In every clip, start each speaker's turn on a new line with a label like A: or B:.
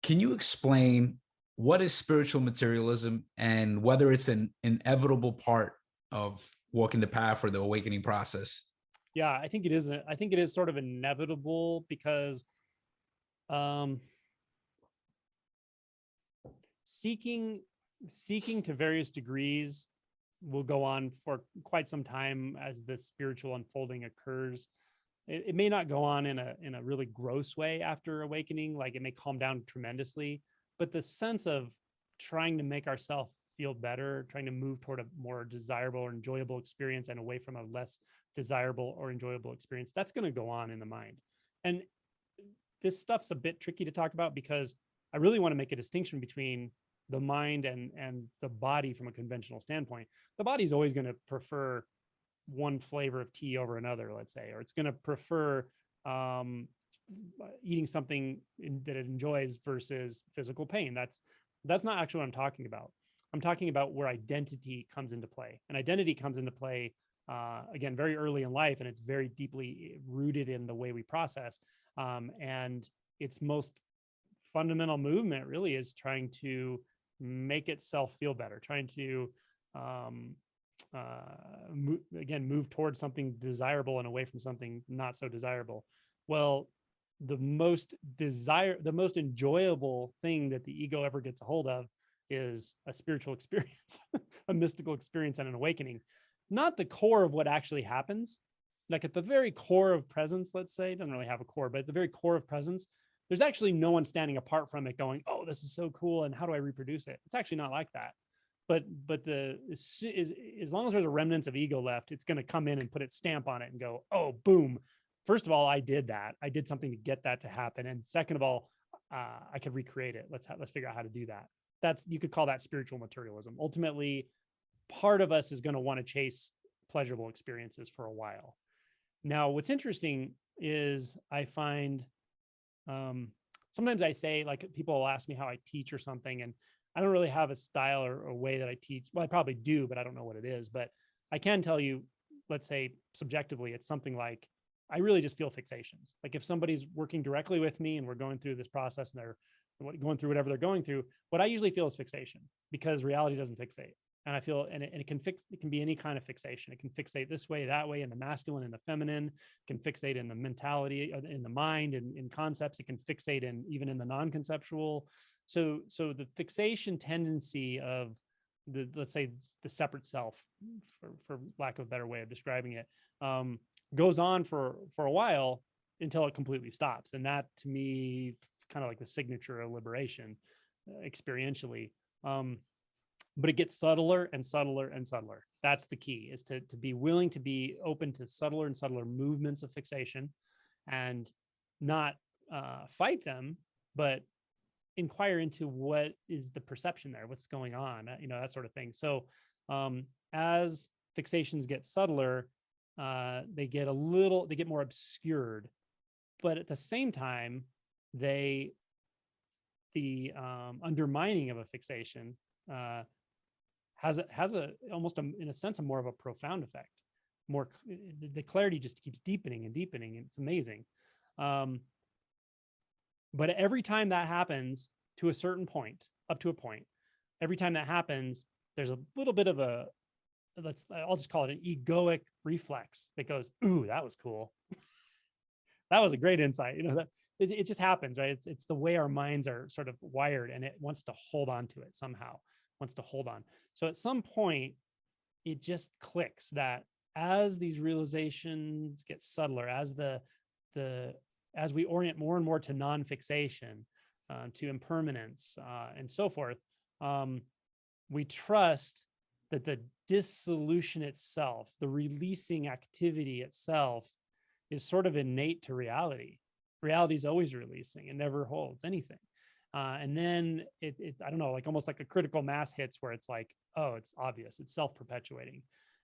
A: Can you explain what is spiritual materialism and whether it's an inevitable part of walking the path or the awakening process?
B: Yeah, I think it is. I think it is sort of inevitable because um, seeking seeking to various degrees will go on for quite some time as the spiritual unfolding occurs. It may not go on in a really gross way after awakening, like it may calm down tremendously, but the sense of trying to make ourselves feel better, trying to move toward a more desirable or enjoyable experience and away from a less desirable or enjoyable experience, that's going to go on in the mind. And this stuff's a bit tricky to talk about because I really want to make a distinction between the mind and the body from a conventional standpoint. The body's always going to prefer one flavor of tea over another, let's say, or it's going to prefer um, eating something that it enjoys versus physical pain. That's not actually what I'm talking about. I'm talking about where identity comes into play, and identity comes into play again very early in life, and it's very deeply rooted in the way we process. And its most fundamental movement really is trying to make itself feel better, trying to um, move towards something desirable and away from something not so desirable. Well, the most enjoyable thing that the ego ever gets a hold of is a spiritual experience, a mystical experience, and an awakening. Not the core of what actually happens. Like at the very core of presence, let's say, it doesn't really have a core, but at the very core of presence, there's actually no one standing apart from it going, oh, this is so cool, and how do I reproduce it? It's actually not like that. But as long as there's a remnants of ego left, it's going to come in and put its stamp on it and go, oh, boom. First of all, I did that. I did something to get that to happen. And second of all, I could recreate it. Let's figure out how to do that. You could call that spiritual materialism. Ultimately, part of us is going to want to chase pleasurable experiences for a while. Now, what's interesting is I find sometimes I say, like, people will ask me how I teach or something, and I don't really have a style or a way that I teach. Well, I probably do, but I don't know what it is. But I can tell you, let's say subjectively, it's something like I really just feel fixations. Like if somebody's working directly with me and we're going through this process and they're going through whatever they're going through, what I usually feel is fixation, because reality doesn't fixate. And I feel, and it can be any kind of fixation. It can fixate this way, that way, in the masculine and the feminine, can fixate in the mentality, in the mind, and in concepts. It can fixate in even in the non-conceptual. So the fixation tendency of let's say the separate self, for lack of a better way of describing it, goes on for a while until it completely stops. And that, to me, kind of like the signature of liberation, experientially. But it gets subtler and subtler and subtler. That's the key, is to be willing to be open to subtler and subtler movements of fixation, and not fight them, but inquire into what is the perception there, what's going on, that sort of thing. So as fixations get subtler, they get more obscured, but at the same time, the undermining of a fixation has almost in a sense a more of a profound effect. The clarity just keeps deepening and deepening, and it's amazing. But every time that happens, to a certain point, up to a point, every time that happens, there's a little bit of I'll just call it an egoic reflex that goes, ooh, that was cool. That was a great insight. That it just happens, right? It's the way our minds are sort of wired, and it wants to hold on to it somehow, wants to hold on. So at some point, it just clicks that as these realizations get subtler, as we orient more and more to non-fixation, to impermanence, and so forth, we trust that the dissolution itself, the releasing activity itself, is sort of innate to reality. Reality is always releasing and never holds anything. And then I don't know, like almost like a critical mass hits where it's like, oh, it's obvious, it's self-perpetuating,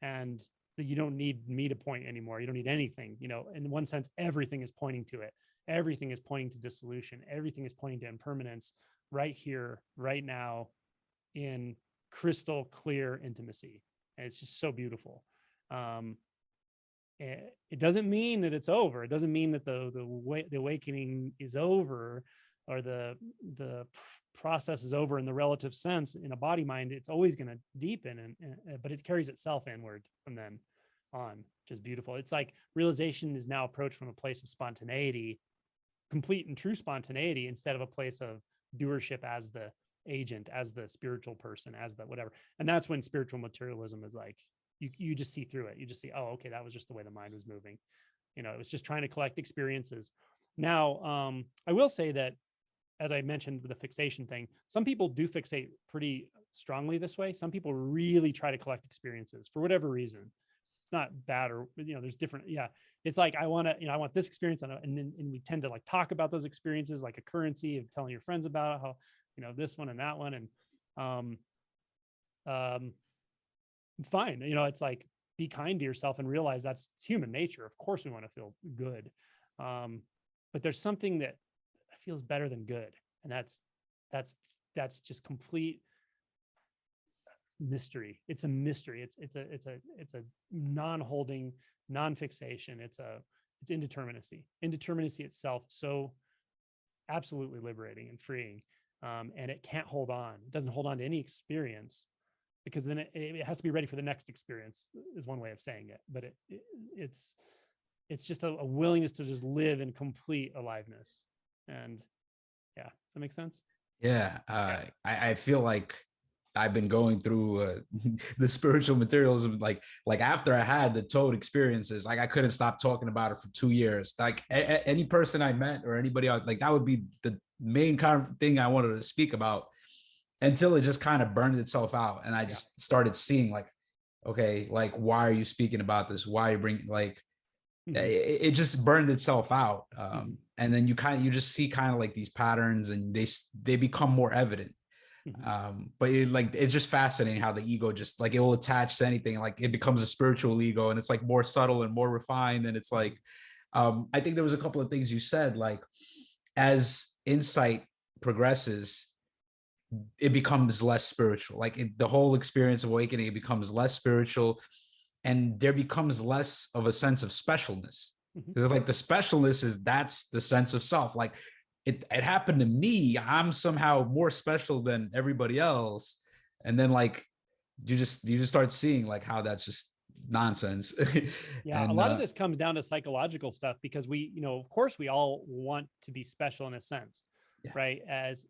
B: and that you don't need me to point anymore. You don't need anything. In one sense, everything is pointing to it. Everything is pointing to dissolution. Everything is pointing to impermanence right here, right now, in crystal clear intimacy. And it's just so beautiful. It doesn't mean that it's over. It doesn't mean that the awakening is over. or the process is over in the relative sense in a body mind, it's always going to deepen, but it carries itself inward from then on, which is beautiful. It's like realization is now approached from a place of spontaneity, complete and true spontaneity, instead of a place of doership as the agent, as the spiritual person, as the whatever. And that's when spiritual materialism is like, you just see through it. You just see, oh, okay, that was just the way the mind was moving. You know, it was just trying to collect experiences. Now, I will say that, as I mentioned with the fixation thing, some people do fixate pretty strongly this way. Some people really try to collect experiences for whatever reason. It's not bad, or, you know, there's different. Yeah. It's like, I want to, you know, I want this experience. And we tend to like talk about those experiences like a currency of telling your friends about how, you know, this one and that one. And, fine. You know, it's like, be kind to yourself and realize it's human nature. Of course we want to feel good. But there's something that feels better than good. And that's just complete mystery. It's a mystery. It's a non-holding, non-fixation. It's indeterminacy. Indeterminacy itself, so absolutely liberating and freeing. And it can't hold on. It doesn't hold on to any experience, because then it has to be ready for the next experience, is one way of saying it. But it's just a willingness to just live in complete aliveness. And yeah, does that make sense?
A: Yeah. I feel like I've been going through the spiritual materialism, like after I had the toad experiences, like I couldn't stop talking about it for 2 years. Like any person I met or anybody else, like that would be the main kind of thing I wanted to speak about, until it just kind of burned itself out. And I just started seeing like, okay, like, why are you speaking about this? Why are you bringing, like, it just burned itself out. And then you just see kind of like these patterns, and they become more evident. But it's just fascinating how the ego just like, it will attach to anything. Like it becomes a spiritual ego, and it's like more subtle and more refined. And it's like, I think there was a couple of things you said, like as insight progresses, it becomes less spiritual. Like the whole experience of awakening, it becomes less spiritual, and there becomes less of a sense of specialness. Because it's like the specialness that's the sense of self. Like it happened to me. I'm somehow more special than everybody else. And then like you just start seeing like how that's just nonsense.
B: Yeah,
A: And
B: a lot of this comes down to psychological stuff, because we, you know, of course we all want to be special in a sense. Yeah. Right. As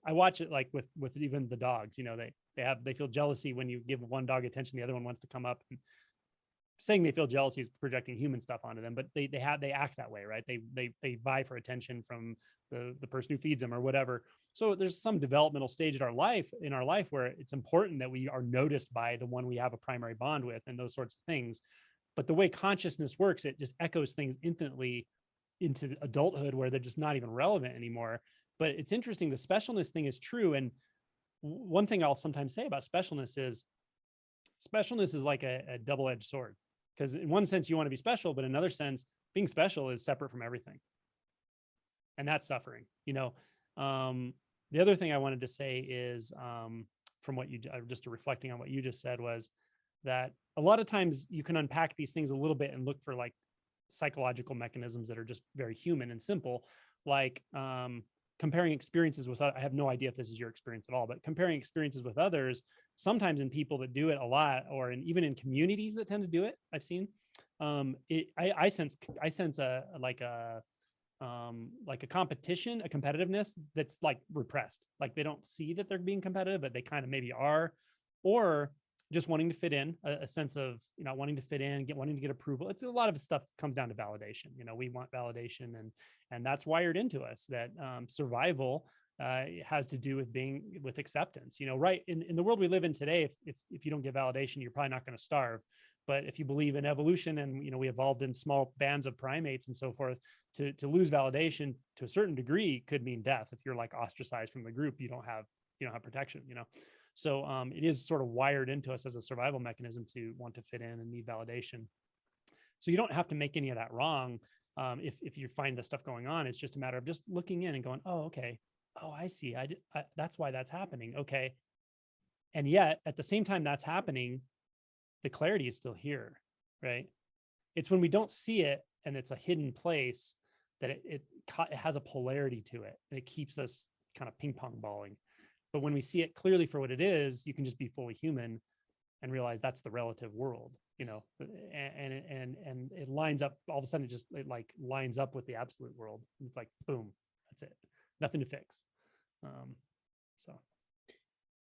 B: I watch it, like with even the dogs, you know, they feel jealousy when you give one dog attention, the other one wants to come up. And saying they feel jealousy is projecting human stuff onto them, but they act that way, right? They vie for attention from the person who feeds them or whatever. So there's some developmental stage in our life where it's important that we are noticed by the one we have a primary bond with, and those sorts of things. But the way consciousness works, it just echoes things infinitely into adulthood, where they're just not even relevant anymore. But it's interesting. The specialness thing is true. And one thing I'll sometimes say about specialness is like a double-edged sword, because in one sense you want to be special, but in another sense, being special is separate from everything. And that's suffering, you know. The other thing I wanted to say is, from what you, just reflecting on what you just said, was that a lot of times you can unpack these things a little bit and look for like psychological mechanisms that are just very human and simple, like comparing experiences with, I have no idea if this is your experience at all, but comparing experiences with others, sometimes in people that do it a lot, or even in communities that tend to do it, I've seen, I sense like a competition, a competitiveness that's like repressed. Like they don't see that they're being competitive, but they kind of maybe are, or just wanting to fit in, a sense of, you know, wanting to fit in, wanting to get approval. It's a lot of stuff comes down to validation. You know, we want validation, and that's wired into us. That survival has to do with acceptance. You know, right in the world we live in today, if you don't get validation, you're probably not going to starve. But if you believe in evolution, and you know, we evolved in small bands of primates and so forth, to lose validation to a certain degree could mean death. If you're like ostracized from the group, you don't have protection. You know. So it is sort of wired into us as a survival mechanism to want to fit in and need validation. So you don't have to make any of that wrong. If you find the stuff going on, it's just a matter of just looking in and going, oh, okay. Oh, I see. That's why that's happening. Okay. And yet at the same time that's happening, the clarity is still here, right? It's when we don't see it and it's a hidden place that it has a polarity to it, and it keeps us kind of ping pong balling. But when we see it clearly for what it is, you can just be fully human and realize that's the relative world, and it lines up. All of a sudden, it like lines up with the absolute world. And it's like, boom, that's it. Nothing to fix. So